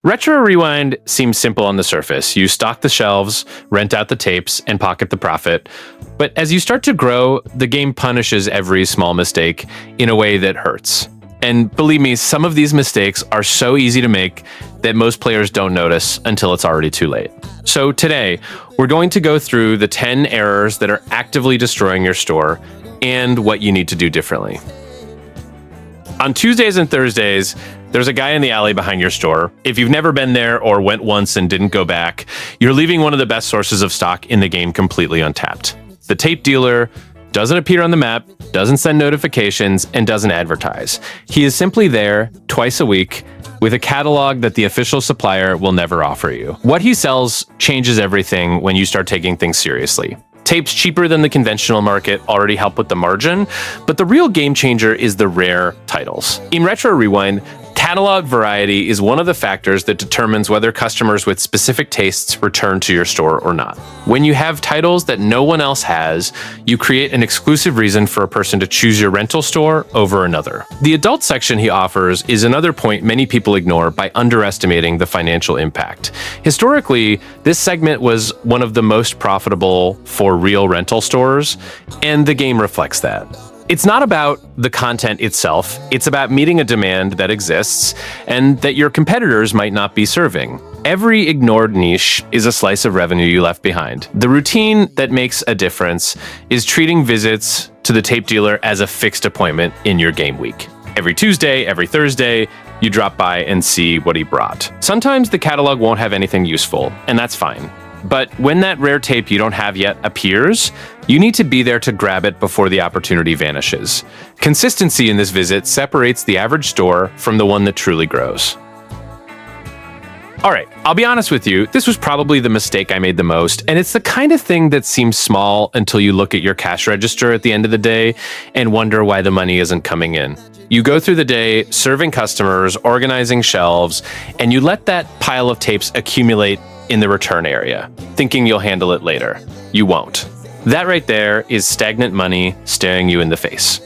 Retro Rewind seems simple on the surface. You stock the shelves, rent out the tapes, and pocket the profit. But as you start to grow, the game punishes every small mistake in a way that hurts. And believe me, some of these mistakes are so easy to make that most players don't notice until it's already too late. So today, we're going to go through the 10 errors that are actively destroying your store and what you need to do differently. On Tuesdays and Thursdays, there's a guy in the alley behind your store. If you've never been there or went once and didn't go back, you're leaving one of the best sources of stock in the game completely untapped. The tape dealer doesn't appear on the map, doesn't send notifications, and doesn't advertise. He is simply there twice a week with a catalog that the official supplier will never offer you. What he sells changes everything when you start taking things seriously. Tapes cheaper than the conventional market already help with the margin, but the real game changer is the rare titles. In Retro Rewind, catalog variety is one of the factors that determines whether customers with specific tastes return to your store or not. When you have titles that no one else has, you create an exclusive reason for a person to choose your rental store over another. The adult section he offers is another point many people ignore by underestimating the financial impact. Historically, this segment was one of the most profitable for real rental stores, and the game reflects that. It's not about the content itself, it's about meeting a demand that exists and that your competitors might not be serving. Every ignored niche is a slice of revenue you left behind. The routine that makes a difference is treating visits to the tape dealer as a fixed appointment in your game week. Every Tuesday, every Thursday, you drop by and see what he brought. Sometimes the catalog won't have anything useful, and that's fine. But when that rare tape you don't have yet appears, you need to be there to grab it before the opportunity vanishes. Consistency in this visit separates the average store from the one that truly grows. All right, I'll be honest with you, this was probably the mistake I made the most, and it's the kind of thing that seems small until you look at your cash register at the end of the day and wonder why the money isn't coming in. You go through the day serving customers, organizing shelves, and you let that pile of tapes accumulate in the return area, thinking you'll handle it later. You won't. That right there is stagnant money staring you in the face.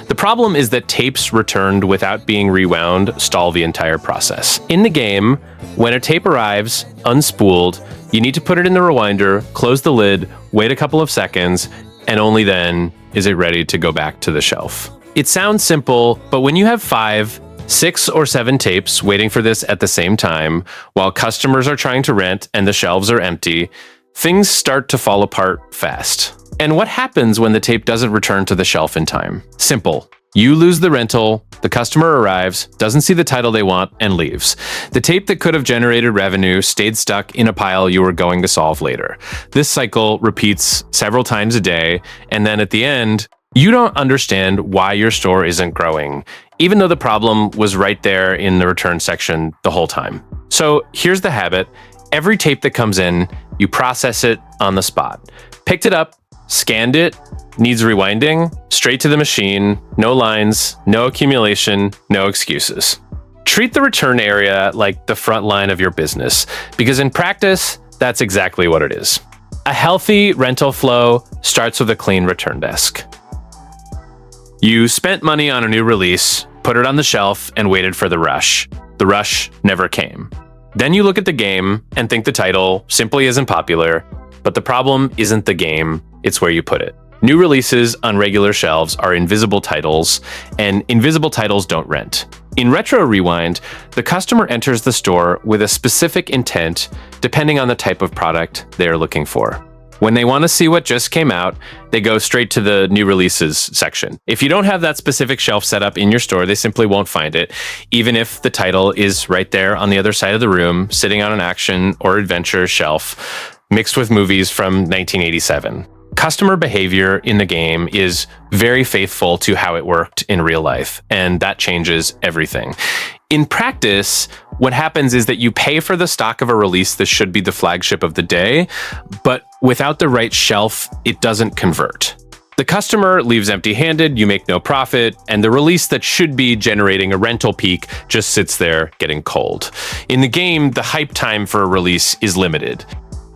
The problem is that tapes returned without being rewound stall the entire process. In the game, when a tape arrives, unspooled, you need to put it in the rewinder, close the lid, wait a couple of seconds, and only then is it ready to go back to the shelf. It sounds simple, but when you have 5, 6 or 7 tapes waiting for this at the same time, while customers are trying to rent and the shelves are empty, things start to fall apart fast. And what happens when the tape doesn't return to the shelf in time? Simple. You lose the rental, the customer arrives, doesn't see the title they want, and leaves. The tape that could have generated revenue stayed stuck in a pile you were going to solve later. This cycle repeats several times a day, and then at the end, you don't understand why your store isn't growing, even though the problem was right there in the return section the whole time. So here's the habit. Every tape that comes in, you process it on the spot. Picked it up, scanned it, needs rewinding, straight to the machine, no lines, no accumulation, no excuses. Treat the return area like the front line of your business, because in practice, that's exactly what it is. A healthy rental flow starts with a clean return desk. You spent money on a new release, put it on the shelf, and waited for the rush. The rush never came. Then you look at the game and think the title simply isn't popular, but the problem isn't the game, it's where you put it. New releases on regular shelves are invisible titles, and invisible titles don't rent. In Retro Rewind, the customer enters the store with a specific intent depending on the type of product they're looking for. When they want to see what just came out, they go straight to the new releases section. If you don't have that specific shelf set up in your store, they simply won't find it, even if the title is right there on the other side of the room, sitting on an action or adventure shelf, mixed with movies from 1987. Customer behavior in the game is very faithful to how it worked in real life, and that changes everything. In practice, what happens is that you pay for the stock of a release that should be the flagship of the day, but without the right shelf, it doesn't convert. The customer leaves empty-handed, you make no profit, and the release that should be generating a rental peak just sits there getting cold. In the game, the hype time for a release is limited.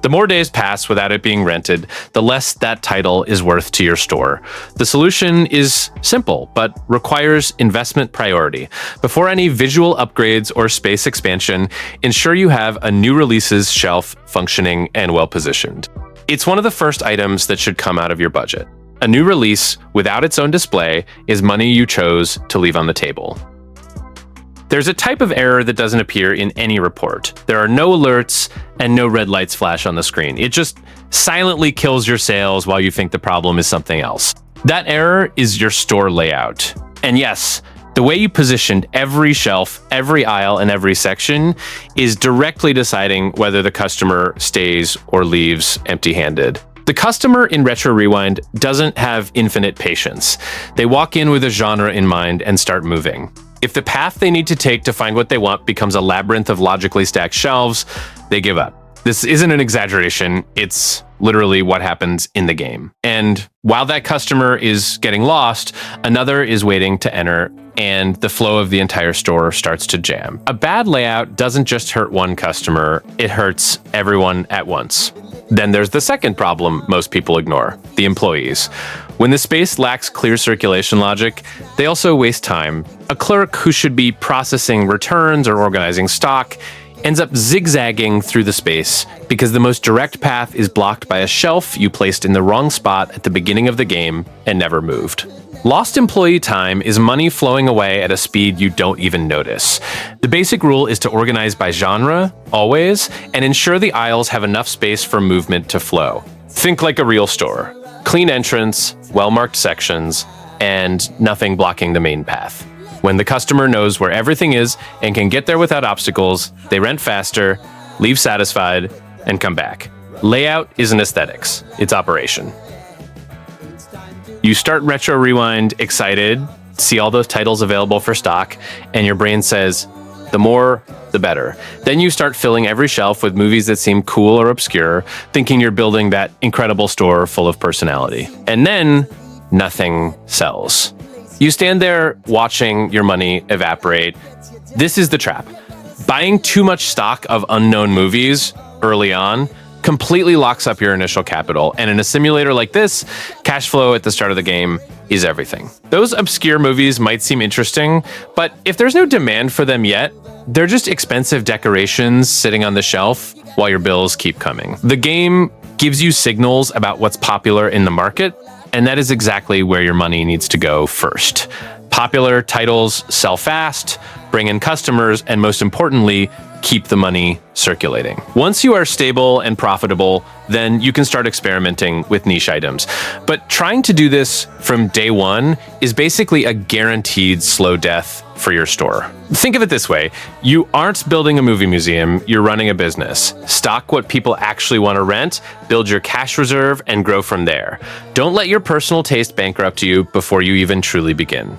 The more days pass without it being rented, the less that title is worth to your store. The solution is simple, but requires investment priority. Before any visual upgrades or space expansion, ensure you have a new releases shelf functioning and well-positioned. It's one of the first items that should come out of your budget. A new release without its own display is money you chose to leave on the table. There's a type of error that doesn't appear in any report. There are no alerts and no red lights flash on the screen. It just silently kills your sales while you think the problem is something else. That error is your store layout. And yes, the way you positioned every shelf, every aisle, and every section is directly deciding whether the customer stays or leaves empty-handed. The customer in Retro Rewind doesn't have infinite patience. They walk in with a genre in mind and start moving. If the path they need to take to find what they want becomes a labyrinth of logically stacked shelves, they give up. This isn't an exaggeration, it's literally what happens in the game. And while that customer is getting lost, another is waiting to enter, and the flow of the entire store starts to jam. A bad layout doesn't just hurt one customer, it hurts everyone at once. Then there's the second problem most people ignore, the employees. When the space lacks clear circulation logic, they also waste time. A clerk who should be processing returns or organizing stock ends up zigzagging through the space because the most direct path is blocked by a shelf you placed in the wrong spot at the beginning of the game and never moved. Lost employee time is money flowing away at a speed you don't even notice. The basic rule is to organize by genre, always, and ensure the aisles have enough space for movement to flow. Think like a real store. Clean entrance, well-marked sections, and nothing blocking the main path. When the customer knows where everything is and can get there without obstacles, they rent faster, leave satisfied, and come back. Layout isn't aesthetics, it's operation. You start Retro Rewind excited, see all those titles available for stock, and your brain says, the more, the better. Then you start filling every shelf with movies that seem cool or obscure, thinking you're building that incredible store full of personality. And then, nothing sells. You stand there watching your money evaporate. This is the trap. Buying too much stock of unknown movies early on completely locks up your initial capital. And in a simulator like this, cash flow at the start of the game is everything. Those obscure movies might seem interesting, but if there's no demand for them yet, they're just expensive decorations sitting on the shelf while your bills keep coming. The game gives you signals about what's popular in the market, and that is exactly where your money needs to go first. Popular titles sell fast, bring in customers, and most importantly, keep the money circulating. Once you are stable and profitable, then you can start experimenting with niche items. But trying to do this from day one is basically a guaranteed slow death for your store. Think of it this way. You aren't building a movie museum, you're running a business. Stock what people actually want to rent, build your cash reserve, and grow from there. Don't let your personal taste bankrupt you before you even truly begin.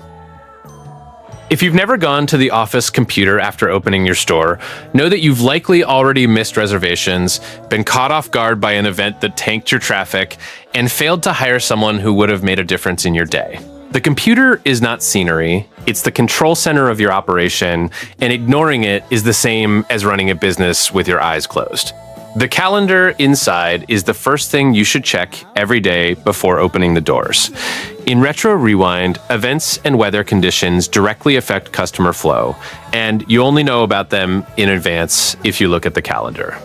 If you've never gone to the office computer after opening your store, know that you've likely already missed reservations, been caught off guard by an event that tanked your traffic, and failed to hire someone who would have made a difference in your day. The computer is not scenery, it's the control center of your operation, and ignoring it is the same as running a business with your eyes closed. The calendar inside is the first thing you should check every day before opening the doors. In Retro Rewind, events and weather conditions directly affect customer flow, and you only know about them in advance if you look at the calendar.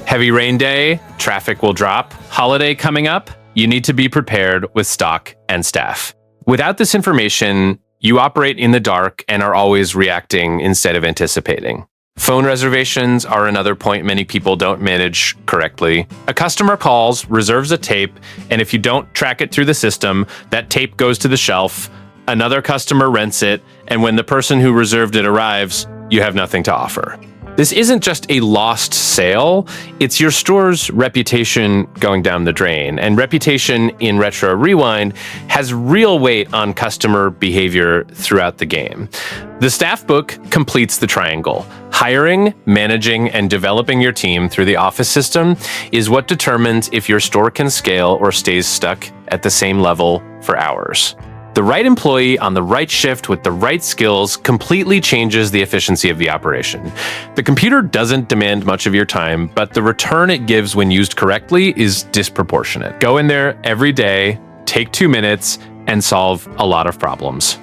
Heavy rain day, traffic will drop. Holiday coming up, you need to be prepared with stock and staff. Without this information, you operate in the dark and are always reacting instead of anticipating. Phone reservations are another point many people don't manage correctly. A customer calls, reserves a tape, and if you don't track it through the system, that tape goes to the shelf, another customer rents it, and when the person who reserved it arrives, you have nothing to offer. This isn't just a lost sale, it's your store's reputation going down the drain. And reputation in Retro Rewind has real weight on customer behavior throughout the game. The staff book completes the triangle. Hiring, managing, and developing your team through the office system is what determines if your store can scale or stays stuck at the same level for hours. The right employee on the right shift with the right skills completely changes the efficiency of the operation. The computer doesn't demand much of your time, but the return it gives when used correctly is disproportionate. Go in there every day, take 2 minutes, and solve a lot of problems.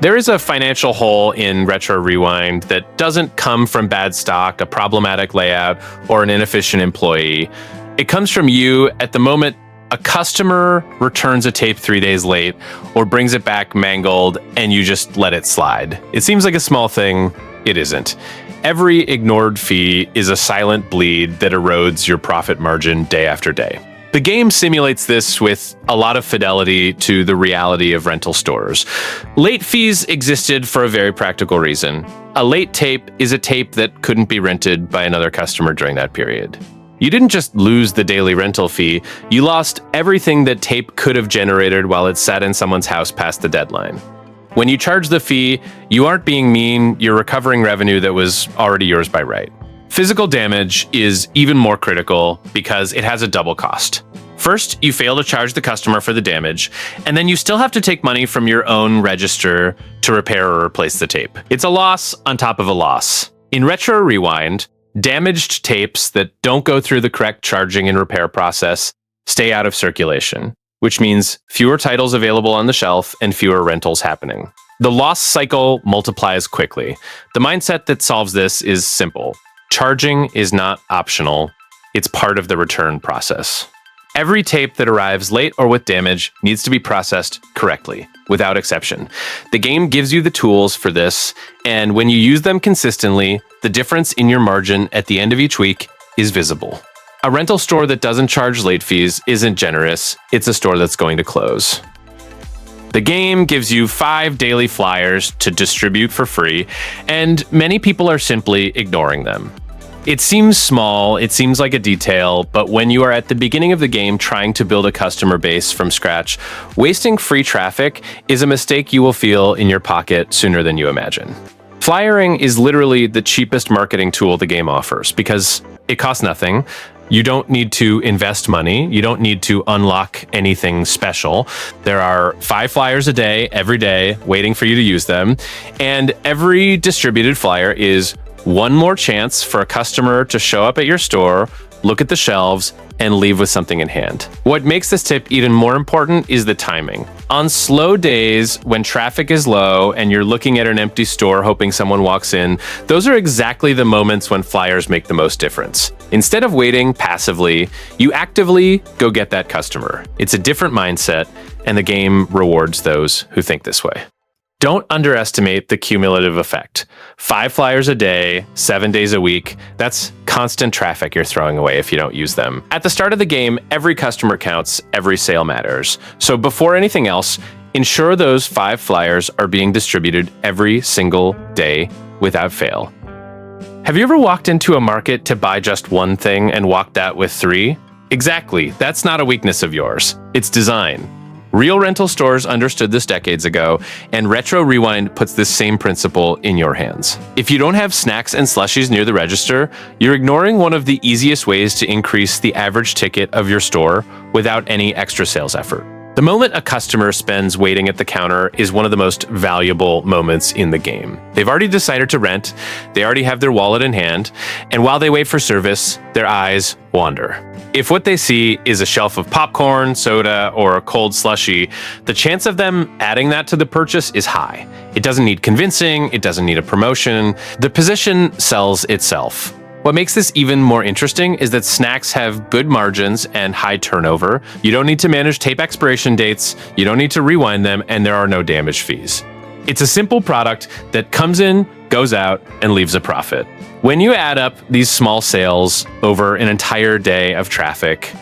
There is a financial hole in Retro Rewind that doesn't come from bad stock, a problematic layout, or an inefficient employee. It comes from you at the moment a customer returns a tape 3 days late or brings it back mangled and you just let it slide. It seems like a small thing. It isn't. Every ignored fee is a silent bleed that erodes your profit margin day after day. The game simulates this with a lot of fidelity to the reality of rental stores. Late fees existed for a very practical reason. A late tape is a tape that couldn't be rented by another customer during that period. You didn't just lose the daily rental fee, you lost everything that tape could have generated while it sat in someone's house past the deadline. When you charge the fee, you aren't being mean, you're recovering revenue that was already yours by right. Physical damage is even more critical because it has a double cost. First, you fail to charge the customer for the damage, and then you still have to take money from your own register to repair or replace the tape. It's a loss on top of a loss. In Retro Rewind, damaged tapes that don't go through the correct charging and repair process stay out of circulation, which means fewer titles available on the shelf and fewer rentals happening. The loss cycle multiplies quickly. The mindset that solves this is simple. Charging is not optional. It's part of the return process. Every tape that arrives late or with damage needs to be processed correctly, without exception. The game gives you the tools for this, and when you use them consistently, the difference in your margin at the end of each week is visible. A rental store that doesn't charge late fees isn't generous. It's a store that's going to close. The game gives you 5 daily flyers to distribute for free, and many people are simply ignoring them. It seems small, it seems like a detail, but when you are at the beginning of the game trying to build a customer base from scratch, wasting free traffic is a mistake you will feel in your pocket sooner than you imagine. Flyering is literally the cheapest marketing tool the game offers because it costs nothing. You don't need to invest money. You don't need to unlock anything special. There are 5 flyers a day, every day, waiting for you to use them. And every distributed flyer is one more chance for a customer to show up at your store, look at the shelves, and leave with something in hand. What makes this tip even more important is the timing. On slow days, when traffic is low and you're looking at an empty store hoping someone walks in, those are exactly the moments when flyers make the most difference. Instead of waiting passively, you actively go get that customer. It's a different mindset, and the game rewards those who think this way. Don't underestimate the cumulative effect. 5 flyers a day, 7 days a week, that's constant traffic you're throwing away if you don't use them. At the start of the game, every customer counts, every sale matters. So before anything else, ensure those 5 flyers are being distributed every single day without fail. Have you ever walked into a market to buy just one thing and walked out with 3? Exactly, that's not a weakness of yours. It's design. Real rental stores understood this decades ago, and Retro Rewind puts this same principle in your hands. If you don't have snacks and slushies near the register, you're ignoring one of the easiest ways to increase the average ticket of your store without any extra sales effort. The moment a customer spends waiting at the counter is one of the most valuable moments in the game. They've already decided to rent, they already have their wallet in hand, and while they wait for service, their eyes wander. If what they see is a shelf of popcorn, soda, or a cold slushie, the chance of them adding that to the purchase is high. It doesn't need convincing, it doesn't need a promotion. The position sells itself. What makes this even more interesting is that snacks have good margins and high turnover. You don't need to manage tape expiration dates, you don't need to rewind them, and there are no damage fees. It's a simple product that comes in, goes out, and leaves a profit. When you add up these small sales over an entire day of traffic,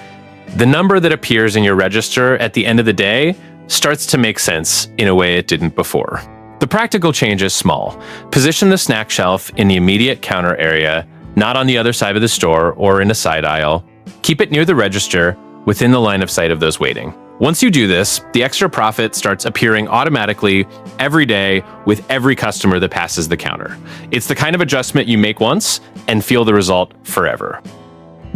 the number that appears in your register at the end of the day starts to make sense in a way it didn't before. The practical change is small. Position the snack shelf in the immediate counter area, not on the other side of the store or in a side aisle. Keep it near the register, within the line of sight of those waiting. Once you do this, the extra profit starts appearing automatically every day with every customer that passes the counter. It's the kind of adjustment you make once and feel the result forever.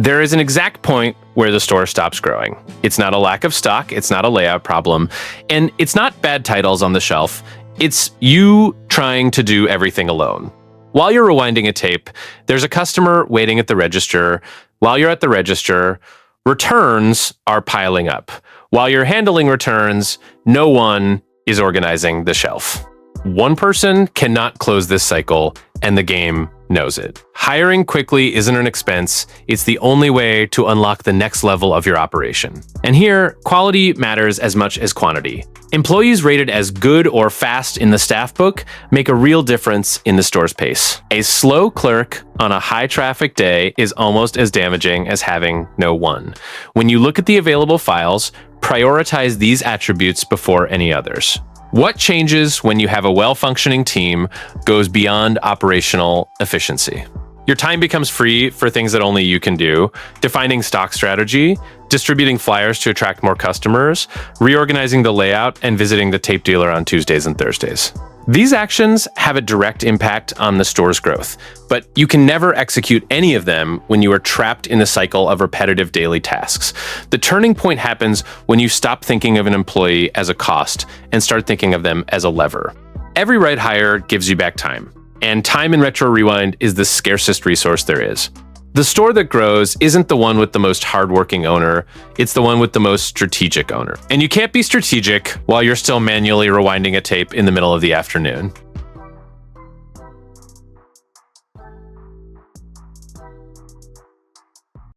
There is an exact point where the store stops growing. It's not a lack of stock, it's not a layout problem, and it's not bad titles on the shelf. It's you trying to do everything alone. While you're rewinding a tape, there's a customer waiting at the register. While you're at the register, returns are piling up. While you're handling returns, no one is organizing the shelf. One person cannot close this cycle, and the game knows it. Hiring quickly isn't an expense. It's the only way to unlock the next level of your operation. And here, quality matters as much as quantity. Employees rated as good or fast in the staff book make a real difference in the store's pace. A slow clerk on a high traffic day is almost as damaging as having no one. When you look at the available files, prioritize these attributes before any others. What changes when you have a well-functioning team goes beyond operational efficiency. Your time becomes free for things that only you can do, defining stock strategy, distributing flyers to attract more customers, reorganizing the layout, and visiting the tape dealer on Tuesdays and Thursdays. These actions have a direct impact on the store's growth, but you can never execute any of them when you are trapped in the cycle of repetitive daily tasks. The turning point happens when you stop thinking of an employee as a cost and start thinking of them as a lever. Every right hire gives you back time, and time in Retro Rewind is the scarcest resource there is. The store that grows isn't the one with the most hardworking owner, it's the one with the most strategic owner. And you can't be strategic while you're still manually rewinding a tape in the middle of the afternoon.